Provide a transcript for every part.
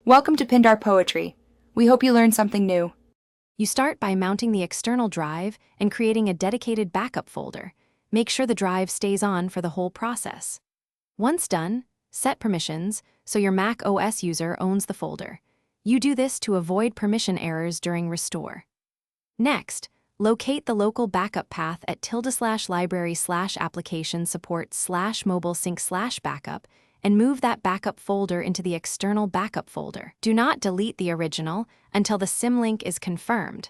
Welcome to Pindar Poetry. We hope you learned something new. You start by mounting the external drive and creating a dedicated backup folder. Make sure the drive stays on for the whole process. Once done, set permissions so your Mac OS user owns the folder. You do this to avoid permission errors during restore. Next, locate the local backup path at ~library/application support/mobile-sync/backup and move that backup folder into the external backup folder. Do not delete the original until the symlink is confirmed.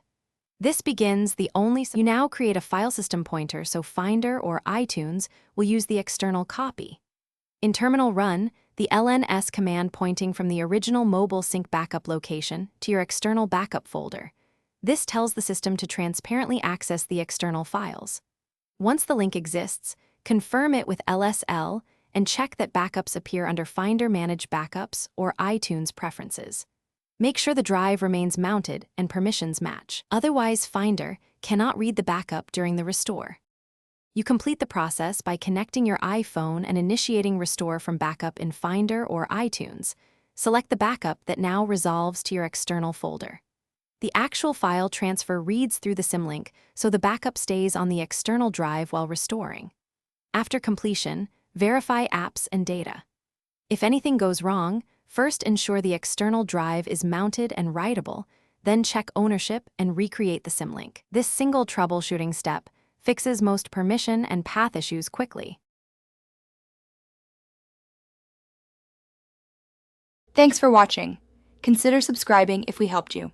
This begins the only. You now create a file system pointer so Finder or iTunes will use the external copy. In terminal run the lns command pointing from the original mobile sync backup location to your external backup folder. This tells the system to transparently access the external files. Once the link exists, confirm it with LSL and check that backups appear under Finder Manage Backups or iTunes Preferences. Make sure the drive remains mounted and permissions match. Otherwise, Finder cannot read the backup during the restore. You complete the process by connecting your iPhone and initiating restore from backup in Finder or iTunes. Select the backup that now resolves to your external folder. The actual file transfer reads through the symlink, so the backup stays on the external drive while restoring. After completion, verify apps and data. If anything goes wrong, first ensure the external drive is mounted and writable, then check ownership and recreate the symlink. This single troubleshooting step fixes most permission and path issues quickly. Thanks for watching. Consider subscribing if we helped you.